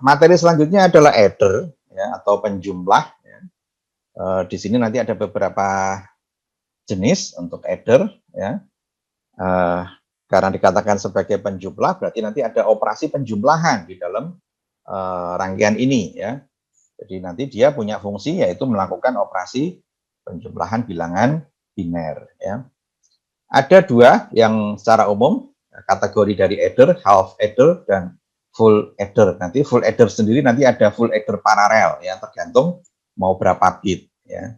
materi selanjutnya adalah adder ya, atau penjumlah. Ya. Di sini nanti ada beberapa jenis untuk adder ya. Karena dikatakan sebagai penjumlah, berarti nanti ada operasi penjumlahan di dalam rangkaian ini ya. Jadi nanti dia punya fungsi yaitu melakukan operasi penjumlahan bilangan biner ya. Ada dua yang secara umum kategori dari adder, half adder dan full adder. Nanti full adder sendiri nanti ada full adder paralel ya, tergantung mau berapa bit ya.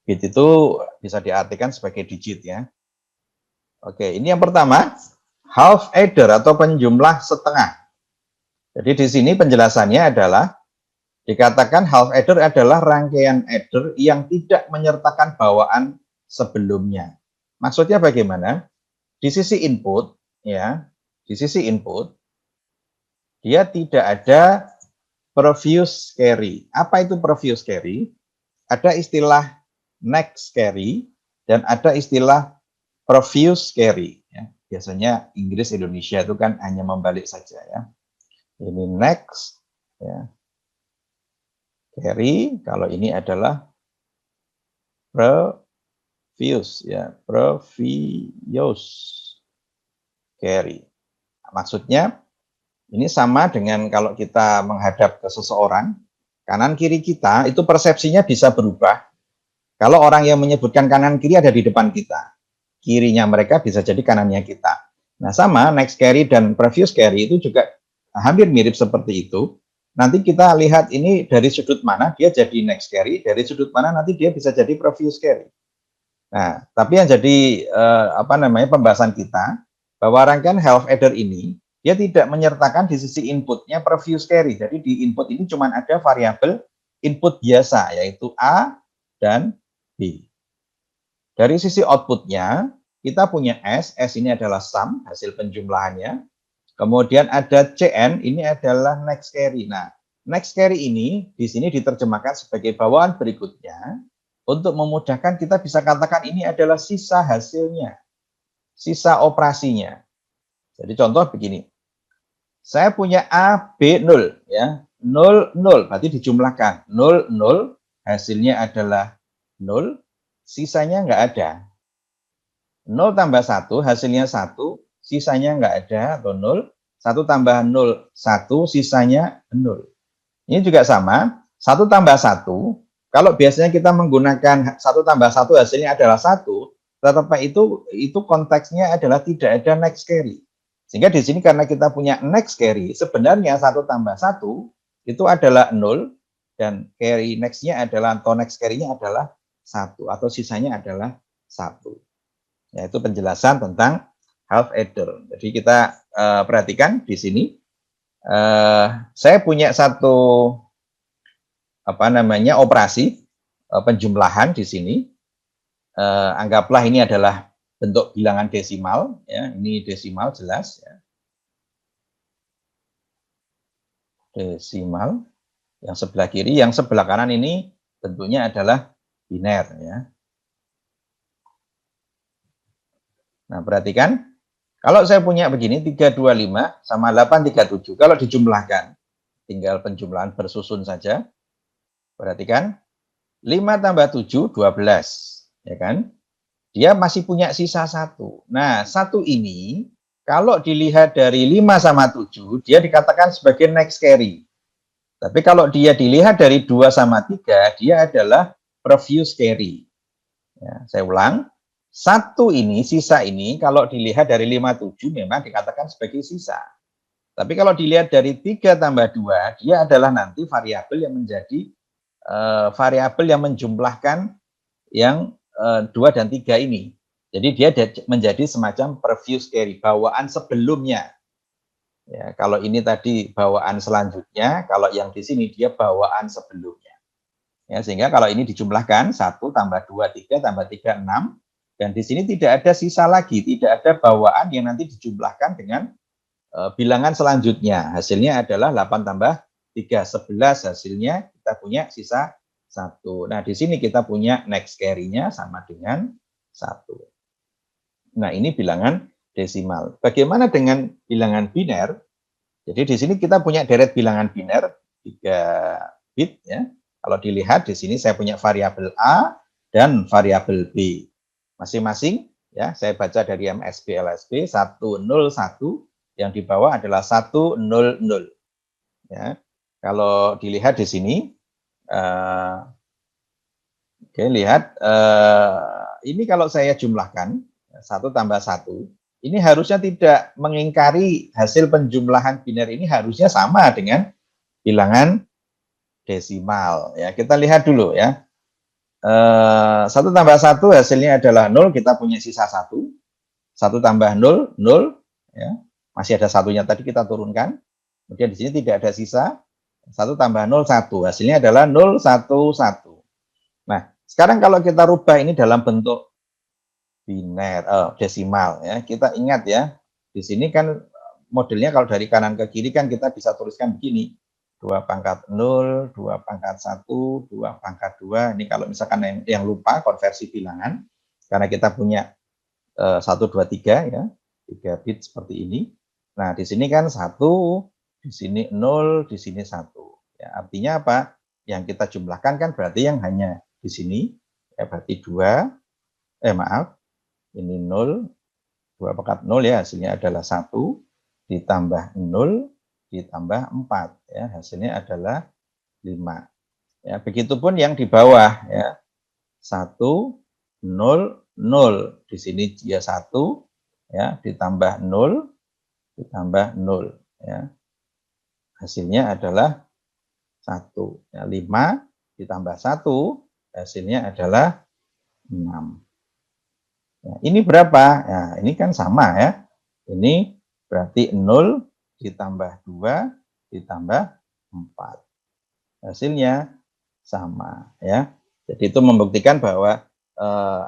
Bit itu bisa diartikan sebagai digit ya. Oke, ini yang pertama, half adder atau penjumlah setengah. Jadi di sini penjelasannya adalah dikatakan half adder adalah rangkaian adder yang tidak menyertakan bawaan sebelumnya. Maksudnya bagaimana? Di sisi input ya, di sisi input dia tidak ada previous carry. Apa itu previous carry? Ada istilah next carry dan ada istilah previous carry ya. Biasanya Inggris Indonesia itu kan hanya membalik saja ya. Ini next ya. Carry, kalau ini adalah previous ya, previous carry. Maksudnya ini sama dengan kalau kita menghadap ke seseorang, kanan kiri kita itu persepsinya bisa berubah. Kalau orang yang menyebutkan kanan kiri ada di depan kita, kirinya mereka bisa jadi kanannya kita. Nah sama next carry dan previous carry itu juga hampir mirip seperti itu. Nanti kita lihat ini dari sudut mana dia jadi next carry, dari sudut mana nanti dia bisa jadi previous carry. Nah, tapi yang jadi pembahasan kita bahwa rangkaian half adder ini dia tidak menyertakan di sisi inputnya previous carry. Jadi di input ini cuma ada variabel input biasa yaitu A dan B. Dari sisi outputnya kita punya S ini adalah sum hasil penjumlahannya. Kemudian ada CN, ini adalah next carry. Nah, next carry ini di sini diterjemahkan sebagai bawaan berikutnya. Untuk memudahkan kita bisa katakan ini adalah sisa hasilnya, sisa operasinya. Jadi contoh begini, saya punya A, B, 0. Ya. 0, 0, berarti dijumlahkan. 0, 0, hasilnya adalah 0, sisanya nggak ada. 0 tambah 1, hasilnya 1, sisanya nggak ada atau 0, 1 tambah 0, 1, sisanya 0. Ini juga sama, 1 tambah 1, kalau biasanya kita menggunakan 1 tambah 1 hasilnya adalah 1, tetapi itu konteksnya adalah tidak ada next carry. Sehingga di sini karena kita punya next carry, sebenarnya 1 tambah 1 itu adalah 0, dan carry next-nya adalah, atau next carry-nya adalah 1, atau sisanya adalah 1. Yaitu penjelasan tentang half adder. Jadi kita perhatikan di sini, saya punya satu operasi penjumlahan di sini. Anggaplah ini adalah bentuk bilangan desimal, ya. Ini desimal jelas, ya. Desimal. Yang sebelah kiri, yang sebelah kanan ini bentuknya adalah biner, ya. Nah, perhatikan, kalau saya punya begini, 325 sama 837, kalau dijumlahkan, tinggal penjumlahan bersusun saja. Perhatikan, 5 tambah 7, 12. Ya kan? Dia masih punya sisa 1. Nah, 1 ini, kalau dilihat dari 5 sama 7, dia dikatakan sebagai next carry. Tapi kalau dia dilihat dari 2 sama 3, dia adalah previous carry. Ya, saya ulang, 1 ini, sisa ini, kalau dilihat dari 57 memang dikatakan sebagai sisa. Tapi kalau dilihat dari 3 tambah 2, dia adalah nanti variabel yang menjadi variabel yang menjumlahkan yang 2 dan 3 ini. Jadi dia menjadi semacam previous carry, bawaan sebelumnya. Ya, kalau ini tadi bawaan selanjutnya, kalau yang di sini dia bawaan sebelumnya. Ya, sehingga kalau ini dijumlahkan 1 tambah 2, 3 tambah 3, 6. Dan di sini tidak ada sisa lagi, tidak ada bawaan yang nanti dijumlahkan dengan bilangan selanjutnya. Hasilnya adalah 8 tambah 3, 11 hasilnya kita punya sisa 1. Nah, di sini kita punya next carry-nya sama dengan 1. Nah, ini bilangan desimal. Bagaimana dengan bilangan biner? Jadi di sini kita punya deret bilangan biner 3 bit ya. Kalau dilihat di sini saya punya variabel A dan variabel B. Masing-masing ya, saya baca dari MSB LSB 101, yang di bawah adalah 100 ya. Kalau dilihat di sini oke, lihat ini kalau saya jumlahkan 1 tambah 1, ini harusnya tidak mengingkari hasil penjumlahan biner ini, harusnya sama dengan bilangan desimal ya. Kita lihat dulu ya. 1 tambah 1 hasilnya adalah 0, kita punya sisa 1. 1 tambah 0, 0 ya. Masih ada satunya tadi kita turunkan. Kemudian di sini tidak ada sisa. 1 tambah 0, 1. Hasilnya adalah 0, 1, 1. Nah, sekarang kalau kita rubah ini dalam bentuk biner, desimal ya. Kita ingat ya, di sini kan modelnya kalau dari kanan ke kiri kan kita bisa tuliskan begini. 2 pangkat 0, 2 pangkat 1, 2 pangkat 2. Ini kalau misalkan yang lupa konversi bilangan, karena kita punya 1, 2, 3 ya, 3 bit seperti ini. Nah, di sini kan 1, di sini 0, di sini 1. Ya, artinya apa? Yang kita jumlahkan kan berarti yang hanya di sini, ya berarti 2, ini 0, 2 pangkat 0 ya, hasilnya adalah 1, ditambah 0, ditambah 4 ya, hasilnya adalah 5. Ya, begitupun yang di bawah ya. 1, 0, 0. Di sini dia 1 ya, ditambah 0, ditambah 0 ya. Hasilnya adalah 1. Ya, 5 ditambah 1 hasilnya adalah 6. Ya, ini berapa? Ya, ini kan sama ya. Ini berarti 0 ditambah 2 ditambah 4. Hasilnya sama ya. Jadi itu membuktikan bahwa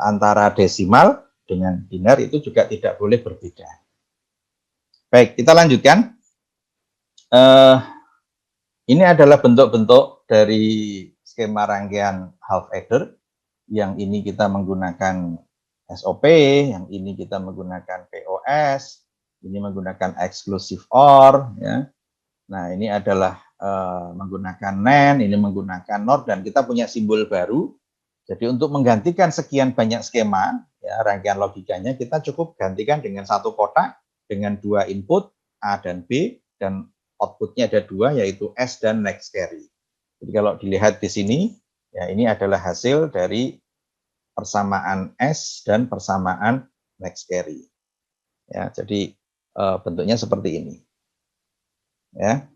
antara desimal dengan biner itu juga tidak boleh berbeda. Baik, kita lanjutkan. Ini adalah bentuk-bentuk dari skema rangkaian half adder. Yang ini kita menggunakan SOP, yang ini kita menggunakan POS, ini menggunakan exclusive OR ya. Nah, ini adalah menggunakan NAND, ini menggunakan NOR, dan kita punya simbol baru. Jadi untuk menggantikan sekian banyak skema, ya, rangkaian logikanya, kita cukup gantikan dengan satu kotak dengan 2 input A dan B, dan outputnya ada 2, yaitu S dan next carry. Jadi kalau dilihat di sini, ya ini adalah hasil dari persamaan S dan persamaan next carry. Ya, jadi bentuknya seperti ini. Ya.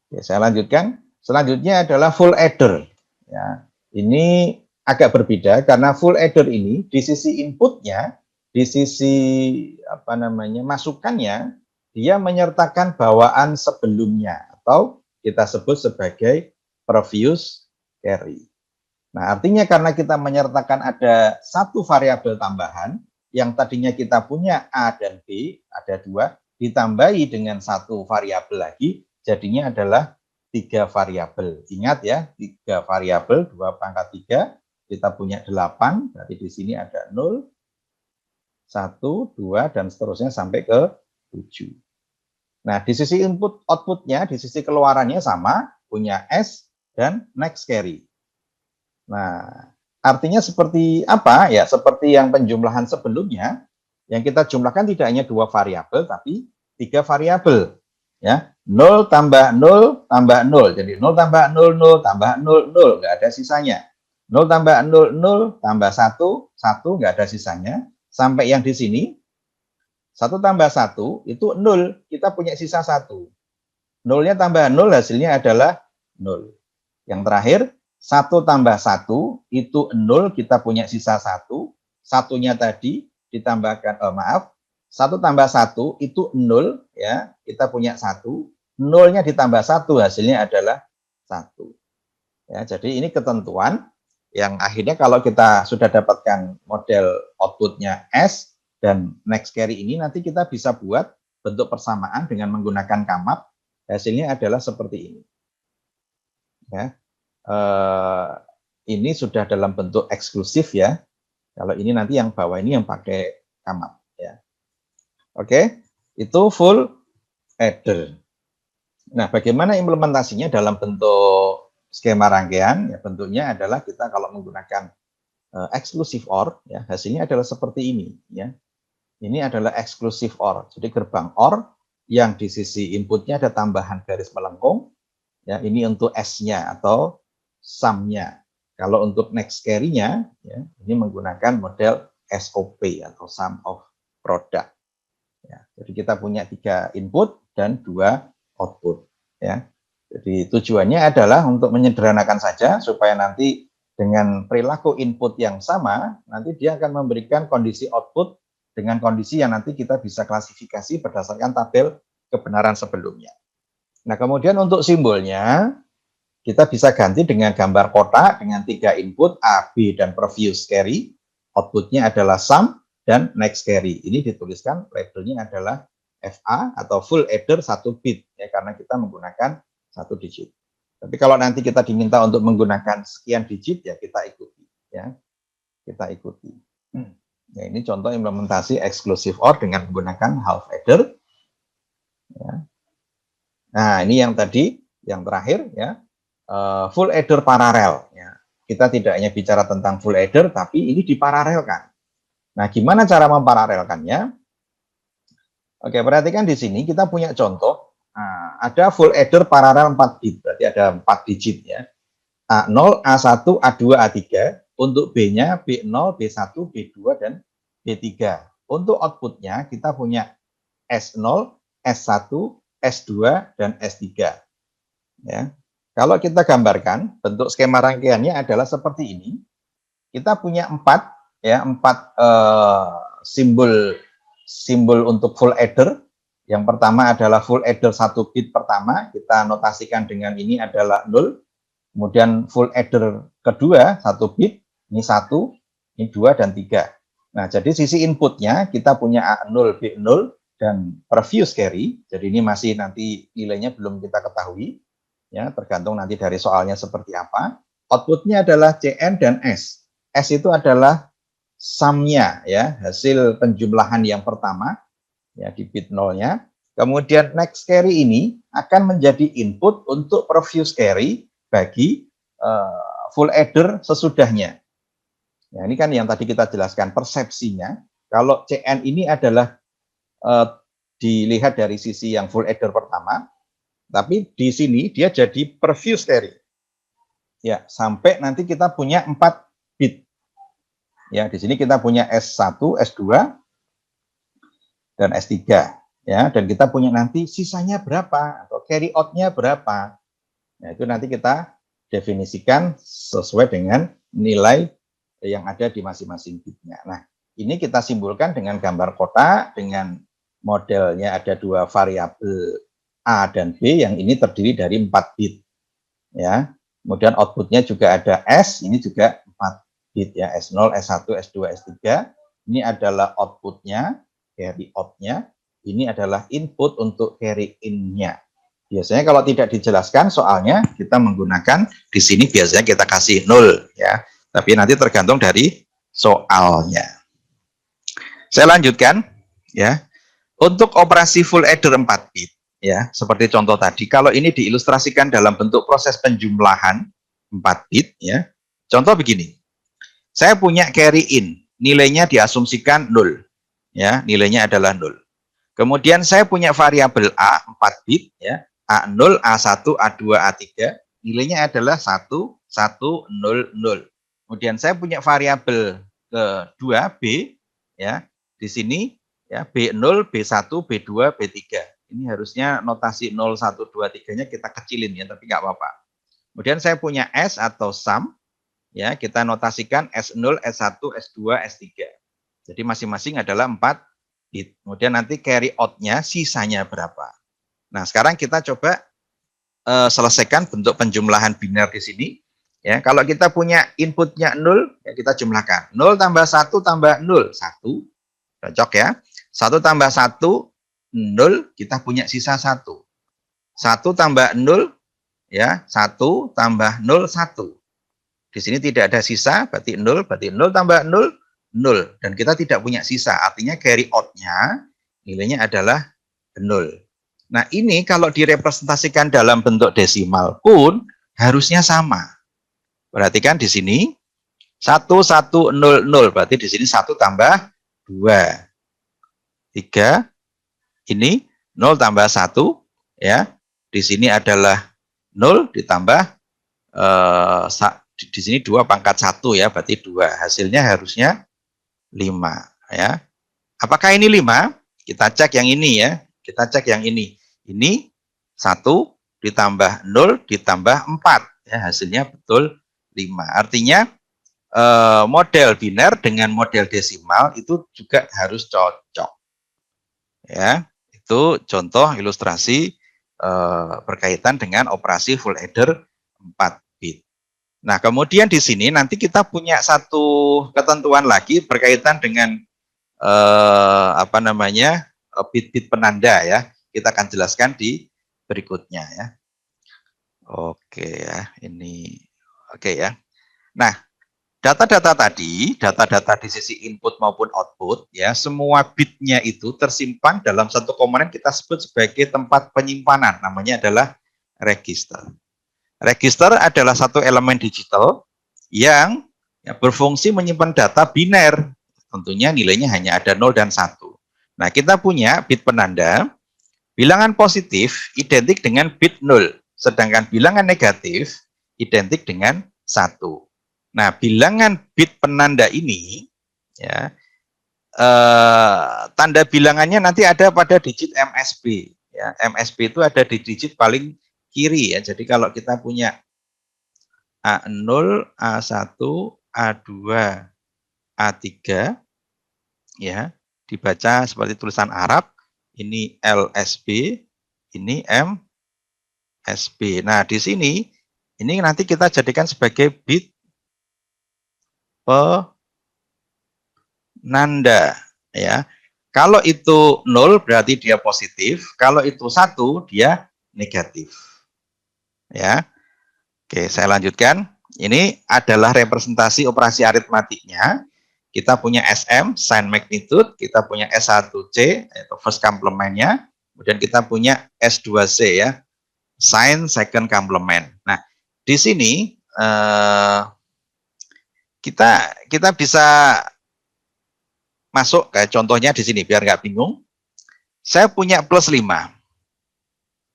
Oke, saya lanjutkan. Selanjutnya adalah full adder. Ya, ini agak berbeda karena full adder ini di sisi inputnya, di sisi masukannya, dia menyertakan bawaan sebelumnya atau kita sebut sebagai previous carry. Nah, artinya karena kita menyertakan ada satu variabel tambahan yang tadinya kita punya A dan B, ada 2, ditambahi dengan satu variabel lagi, jadinya adalah 3 variabel. Ingat ya, 3 variabel, 2 pangkat 3, kita punya 8, berarti di sini ada 0, 1, 2, dan seterusnya sampai ke 7. Nah, di sisi input outputnya, di sisi keluarannya sama, punya S dan next carry. Nah, artinya seperti apa? Ya, seperti yang penjumlahan sebelumnya, yang kita jumlahkan tidak hanya 2 variabel, tapi 3 variabel. Ya, 0 tambah 0 tambah 0. Jadi 0 tambah 0, 0 tambah 0, 0. Nggak ada sisanya. 0 tambah 0, 0 tambah 1, 1 nggak ada sisanya. Sampai yang di sini, 1 tambah 1 itu 0. Kita punya sisa 1. 0-nya tambah 0, hasilnya adalah 0. Yang terakhir, 1 tambah 1 itu 0, kita punya sisa 1. Satunya tadi ditambahkan, 1 tambah 1 itu 0, ya, kita punya 1. 0-nya ditambah 1, hasilnya adalah 1. Ya, jadi ini ketentuan yang akhirnya kalau kita sudah dapatkan model outputnya S dan next carry ini, nanti kita bisa buat bentuk persamaan dengan menggunakan kamap. Hasilnya adalah seperti ini. Ya. Ini sudah dalam bentuk eksklusif ya. Kalau ini nanti yang bawah ini yang pakai kamap ya. Oke, itu full adder. Nah, bagaimana implementasinya dalam bentuk skema rangkaian? Ya, bentuknya adalah kita kalau menggunakan exclusive OR, ya, hasilnya adalah seperti ini. Ya. Ini adalah exclusive OR. Jadi gerbang OR yang di sisi inputnya ada tambahan garis melengkung. Ya, ini untuk S-nya atau sum-nya. Kalau untuk next carry-nya, ya, ini menggunakan model SOP atau sum of product. Ya, jadi kita punya 3 input dan 2 output. Ya. Jadi tujuannya adalah untuk menyederhanakan saja supaya nanti dengan perilaku input yang sama, nanti dia akan memberikan kondisi output dengan kondisi yang nanti kita bisa klasifikasi berdasarkan tabel kebenaran sebelumnya. Nah, kemudian untuk simbolnya, kita bisa ganti dengan gambar kotak dengan 3 input A, B, dan previous carry. Outputnya adalah sum dan next carry. Ini dituliskan labelnya adalah FA atau full adder 1 bit, ya, karena kita menggunakan 1 digit. Tapi kalau nanti kita diminta untuk menggunakan sekian digit, ya kita ikuti. Ya, kita ikuti. Ya, ini contoh implementasi exclusive OR dengan menggunakan half adder. Ya. Nah, ini yang tadi, yang terakhir, ya, full adder paralel. Ya. Kita tidak hanya bicara tentang full adder, tapi ini diparalelkan. Nah, gimana cara memparalelkannya? Oke, perhatikan di sini kita punya contoh. Nah, ada full adder paralel 4 bit, berarti ada 4 digit ya. A0, A1, A2, A3. Untuk B-nya B0, B1, B2, dan B3. Untuk outputnya kita punya S0, S1, S2, dan S3. Ya. Kalau kita gambarkan, bentuk skema rangkaiannya adalah seperti ini. Kita punya 4 simbol untuk full adder. Yang pertama adalah full adder 1 bit pertama, kita notasikan dengan ini adalah 0. Kemudian full adder kedua 1 bit, ini 1, ini 2 dan 3. Nah, jadi sisi inputnya kita punya A0, B0 dan previous carry. Jadi ini masih nanti nilainya belum kita ketahui. Ya, tergantung nanti dari soalnya seperti apa. Outputnya adalah CN dan S. S itu adalah sum-nya, ya, hasil penjumlahan yang pertama, ya, di bit 0-nya. Kemudian next carry ini akan menjadi input untuk previous carry bagi full adder sesudahnya. Ya, ini kan yang tadi kita jelaskan persepsinya. Kalau CN ini adalah dilihat dari sisi yang full adder pertama, tapi di sini dia jadi previous carry. Ya, sampai nanti kita punya 4 bit. Ya, di sini kita punya S1, S2, dan S3. Ya, dan kita punya nanti sisanya berapa atau carry out-nya berapa. Nah, itu nanti kita definisikan sesuai dengan nilai yang ada di masing-masing bitnya. Nah, ini kita simbolkan dengan gambar kotak dengan modelnya ada 2 variabel A dan B yang ini terdiri dari 4 bit. Ya. Kemudian outputnya juga ada S, ini juga 4 bit ya, S0, S1, S2, S3. Ini adalah outputnya, carry out-nya. Ini adalah input untuk carry in-nya. Biasanya kalau tidak dijelaskan soalnya kita menggunakan di sini biasanya kita kasih 0 ya. Tapi nanti tergantung dari soalnya. Saya lanjutkan ya. Untuk operasi full adder 4 bit ya, seperti contoh tadi, kalau ini diilustrasikan dalam bentuk proses penjumlahan 4 bit ya. Contoh begini. Saya punya carry in, nilainya diasumsikan 0 ya, nilainya adalah 0. Kemudian saya punya variabel A 4 bit ya. A0, A1, A2, A3, nilainya adalah 1, 1, 0, 0. Kemudian saya punya variabel kedua B, ya, di sini ya B0, B1, B2, B3. Ini harusnya notasi 0, 1, 2, 3-nya kita kecilin ya, tapi nggak apa-apa. Kemudian saya punya S atau sum, ya, kita notasikan S0, S1, S2, S3. Jadi masing-masing adalah 4 bit. Kemudian nanti carry out-nya sisanya berapa. Nah, sekarang kita coba selesaikan bentuk penjumlahan biner di sini. Ya, kalau kita punya inputnya 0, ya kita jumlahkan. 0 tambah 1 tambah 0, 1. Cocok ya. 1 tambah 1, 0, kita punya sisa 1. 1 tambah 0, ya, 1 tambah 0, 1. Di sini tidak ada sisa, berarti 0 tambah 0, 0. Dan kita tidak punya sisa, artinya carry out-nya nilainya adalah 0. Nah, ini kalau direpresentasikan dalam bentuk desimal pun harusnya sama. Perhatikan di sini 1100, berarti di sini 1 tambah 2. 3, ini 0 tambah 1, ya. Di sini adalah 0 ditambah di sini 2 pangkat 1 ya, berarti 2. Hasilnya harusnya 5 ya. Apakah ini 5? Kita cek yang ini ya. Kita cek yang ini. Ini 1 ditambah 0 ditambah 4 ya, hasilnya betul 5. Artinya model biner dengan model desimal itu juga harus cocok. Ya, itu contoh ilustrasi berkaitan dengan operasi full adder 4 bit. Nah, kemudian di sini nanti kita punya satu ketentuan lagi berkaitan dengan bit-bit penanda ya. Kita akan jelaskan di berikutnya ya. Oke ya, ini oke ya. Nah, data-data tadi, data-data di sisi input maupun output ya, semua bitnya itu tersimpan dalam satu komponen kita sebut sebagai tempat penyimpanan, namanya adalah register. Register adalah satu elemen digital yang ya, berfungsi menyimpan data biner. Tentunya nilainya hanya ada 0 dan 1. Nah, kita punya bit penanda, bilangan positif identik dengan bit 0, sedangkan bilangan negatif identik dengan 1. Nah, bilangan bit penanda ini, ya, tanda bilangannya nanti ada pada digit MSB. Ya, MSB itu ada di digit paling kiri ya. Jadi kalau kita punya A0, A1, A2, A3, ya, dibaca seperti tulisan Arab, ini LSB, ini MSB. Nah, di sini, ini nanti kita jadikan sebagai bit penanda, ya. Kalau itu 0 berarti dia positif, kalau itu 1 dia negatif. Ya. Oke, saya lanjutkan. Ini adalah representasi operasi aritmatiknya. Kita punya SM, sign magnitude, kita punya S1C, yaitu first complement-nya, kemudian kita punya S2C ya, sign second complement. Nah, di sini kita bisa masuk kayak contohnya di sini biar nggak bingung. Saya punya plus 5.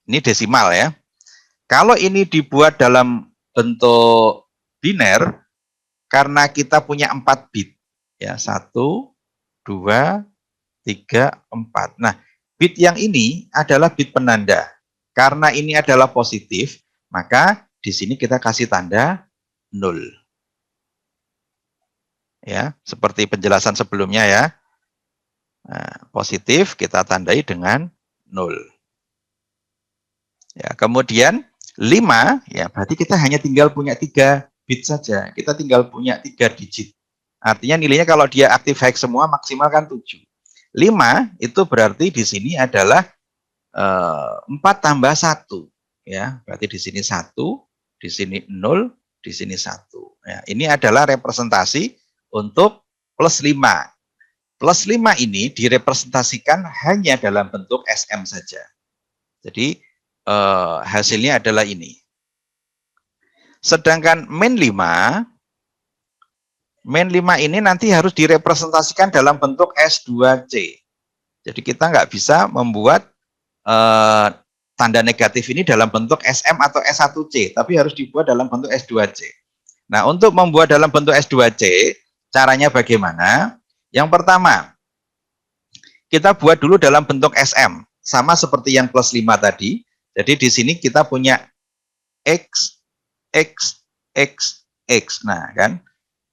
Ini desimal ya. Kalau ini dibuat dalam bentuk biner, karena kita punya 4 bit, ya 1, 2, 3, 4. Nah, bit yang ini adalah bit penanda. Karena ini adalah positif, maka di sini kita kasih tanda 0. Ya, seperti penjelasan sebelumnya ya. Nah, positif kita tandai dengan 0. Ya, kemudian 5, ya berarti kita hanya tinggal punya 3 bit saja. Kita tinggal punya 3 digit. Artinya nilainya kalau dia aktif hex semua maksimal kan 7. 5 itu berarti di sini adalah 4 tambah 1. Ya, berarti di sini 1, di sini 0, di sini 1. Ya, ini adalah representasi untuk plus 5. Plus 5 ini direpresentasikan hanya dalam bentuk SM saja. Jadi hasilnya adalah ini. Sedangkan min 5 ini nanti harus direpresentasikan dalam bentuk S2C. Jadi kita nggak bisa membuat tanda negatif ini dalam bentuk SM atau S1C, tapi harus dibuat dalam bentuk S2C. Nah, untuk membuat dalam bentuk S2C, caranya bagaimana? Yang pertama, kita buat dulu dalam bentuk SM, sama seperti yang plus 5 tadi. Jadi di sini kita punya X, X, X, X. Nah, kan?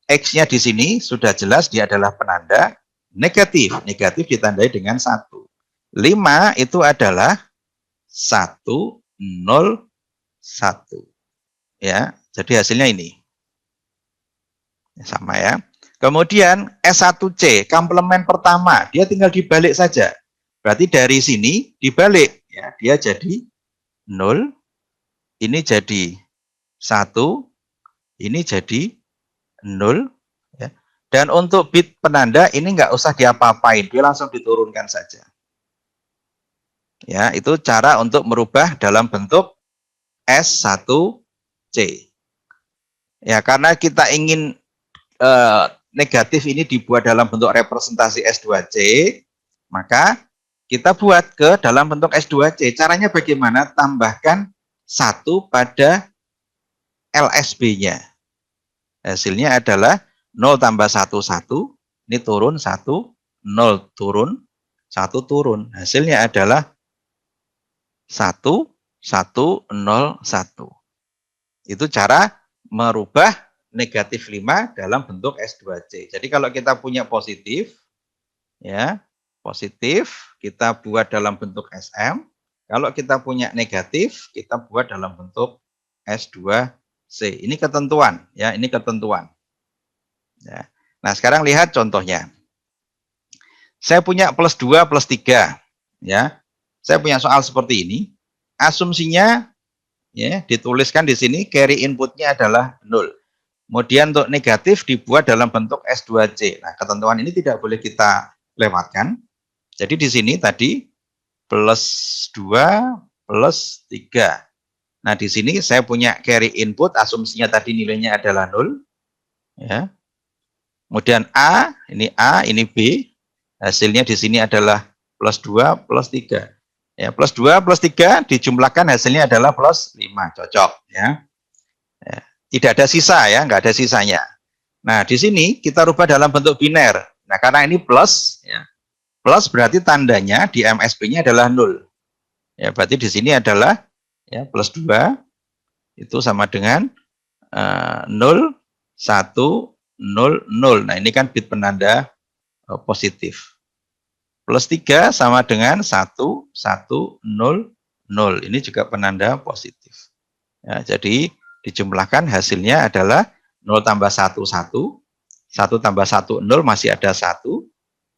X-nya di sini sudah jelas dia adalah penanda negatif. Negatif ditandai dengan 1. 5 itu adalah 1, 0, 1. Ya, jadi hasilnya ini. Sama ya. Kemudian S1C, komplement pertama, dia tinggal dibalik saja. Berarti dari sini dibalik, ya, dia jadi 0, ini jadi 1, ini jadi 0. Ya. Dan untuk bit penanda ini nggak usah diapa-apain, dia langsung diturunkan saja. Ya, itu cara untuk merubah dalam bentuk S1C. Ya, karena kita ingin negatif ini dibuat dalam bentuk representasi S2C, maka kita buat ke dalam bentuk S2C. Caranya bagaimana? Tambahkan 1 pada LSB-nya. Hasilnya adalah 0 tambah 1, 1. Ini turun 1, 0 turun, 1 turun. Hasilnya adalah 1, 1, 0, 1. Itu cara merubah negatif 5 dalam bentuk S2C. Jadi kalau kita punya positif, ya, positif kita buat dalam bentuk SM. Kalau kita punya negatif, kita buat dalam bentuk S2C. Ini ketentuan, ya, ini ketentuan. Ya. Nah, sekarang lihat contohnya. Saya punya plus 2, plus 3. Ya. Saya punya soal seperti ini. Asumsinya, ya, dituliskan di sini, carry inputnya adalah 0. Kemudian untuk negatif dibuat dalam bentuk S2C. Nah, ketentuan ini tidak boleh kita lewatkan. Jadi di sini tadi plus 2 plus 3. Nah, di sini saya punya carry input, asumsinya tadi nilainya adalah 0. Ya. Kemudian A, ini B. Hasilnya di sini adalah plus 2 plus 3. Ya, plus 2 plus 3 dijumlahkan hasilnya adalah plus 5. Cocok, ya. Ya. Tidak ada sisa, ya, nggak ada sisanya. Nah, di sini kita rubah dalam bentuk biner. Nah, karena ini plus, ya. Plus berarti tandanya di MSB-nya adalah 0. Ya, berarti di sini adalah, ya, plus 2 itu sama dengan 0, 1, 0, 0. Nah, ini kan bit penanda positif. Plus 3 sama dengan 1, 1, 0, 0. Ini juga penanda positif. Ya, jadi dijumlahkan hasilnya adalah 0 tambah 1, 1. 1 tambah 1, 0, masih ada 1.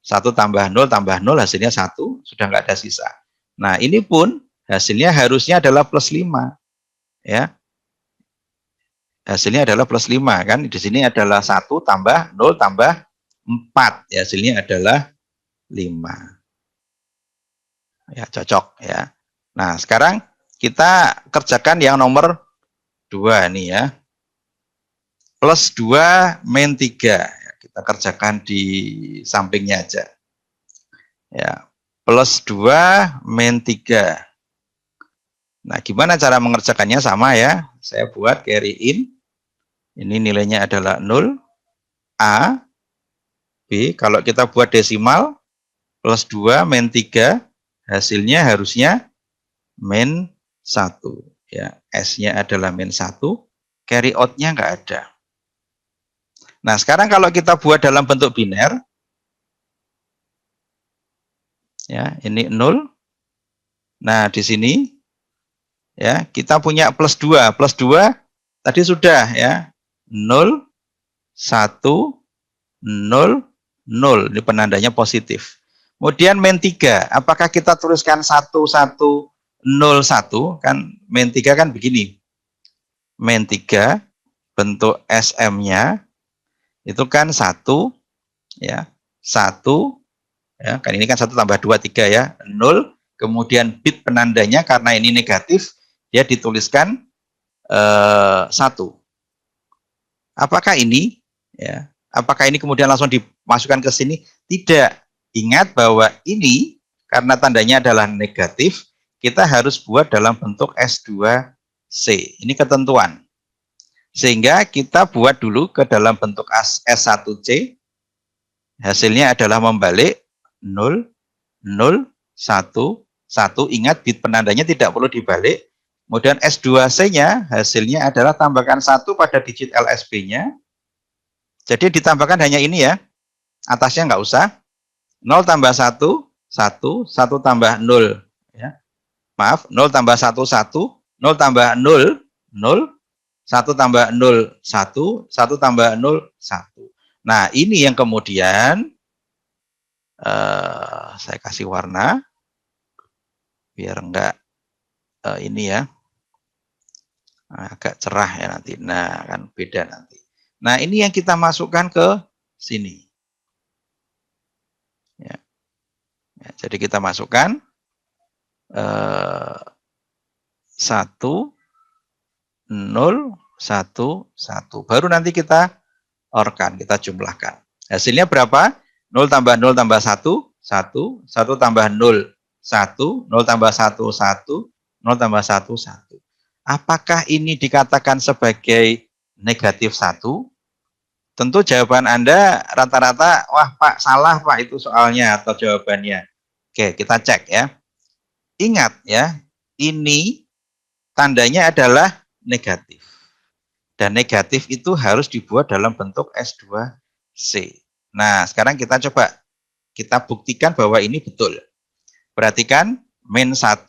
1 tambah 0 tambah 0 hasilnya 1. Sudah nggak ada sisa. Nah, ini pun hasilnya harusnya adalah plus 5. Ya. Hasilnya adalah plus 5. Kan di sini adalah 1 tambah 0 tambah 4. Ya, hasilnya adalah 5. Ya, cocok, ya. Nah, sekarang kita kerjakan yang nomor 2 nih, ya. Plus 2 min 3. Ya, kita kerjakan di sampingnya aja. Ya, plus 2 min 3. Nah, gimana cara mengerjakannya? Sama, ya. Saya buat carry in. Ini nilainya adalah 0. A, B. Kalau kita buat desimal, plus 2 min 3. Hasilnya harusnya min 1. Ya, S-nya adalah min 1. Carry out-nya nggak ada. Nah, sekarang kalau kita buat dalam bentuk biner, ya, ini 0. Nah, di sini, ya, kita punya plus 2. Plus 2 tadi sudah, ya. 0, 1, 0, 0. Ini penandanya positif. Kemudian min 3. Apakah kita tuliskan 1, 1, 0, 1? Kan min 3 kan begini. Min 3 bentuk SM-nya itu kan 1, ya. 1, ya, kan ini kan 1 tambah 2, 3, ya. 0. Kemudian bit penandanya karena ini negatif, dia dituliskan 1. Apakah ini, ya, apakah ini kemudian langsung dimasukkan ke sini? Tidak. Ingat bahwa ini karena tandanya adalah negatif, kita harus buat dalam bentuk S2C. Ini ketentuan. Sehingga kita buat dulu ke dalam bentuk S1C. Hasilnya adalah membalik 0, 0, 1, 1. Ingat bit penandanya tidak perlu dibalik. Kemudian S2C-nya hasilnya adalah tambahkan 1 pada digit LSB-nya. Jadi ditambahkan hanya ini, ya. Atasnya nggak usah. 0 tambah 1, 1, 1 tambah 0. Ya. Maaf, 0 tambah 1, 1, 0 tambah 0, 0, 1 tambah 0, 1, 1 tambah 0, 1. Nah, ini yang kemudian saya kasih warna biar enggak ini, ya, agak cerah, ya, nanti. Nah, kan beda nanti. Nah, ini yang kita masukkan ke sini. Ya. Ya, jadi kita masukkan. 1, 0, 1, 1. Baru nanti kita orkan, kita jumlahkan. Hasilnya berapa? 0 tambah 0 tambah 1, 1, 1 tambah 0, 1, 0 tambah 1, 1, 0 tambah 1, 1. Apakah ini dikatakan sebagai negatif 1? Tentu jawaban Anda rata-rata, wah Pak, salah Pak itu soalnya atau jawabannya. Oke, kita cek ya. Ingat ya, ini tandanya adalah negatif. Dan negatif itu harus dibuat dalam bentuk S2C. Nah, sekarang kita buktikan bahwa ini betul. Perhatikan, min 1,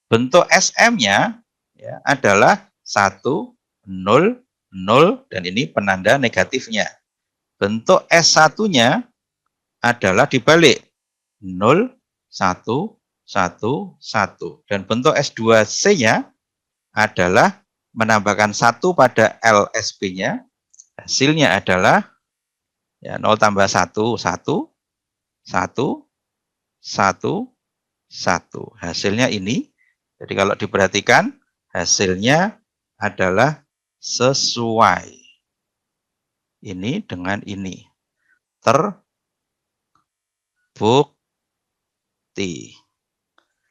bentuk SM-nya ya, adalah 1, 0, 0, dan ini penanda negatifnya. Bentuk S1-nya adalah dibalik, 0, 1, 1, 1. Dan bentuk S2C-nya adalah menambahkan 1 pada LSB-nya, hasilnya adalah ya 0 tambah 1, 1, 1, 1, 1. Hasilnya ini. Jadi kalau diperhatikan, hasilnya adalah sesuai. Ini dengan ini. Terbukti.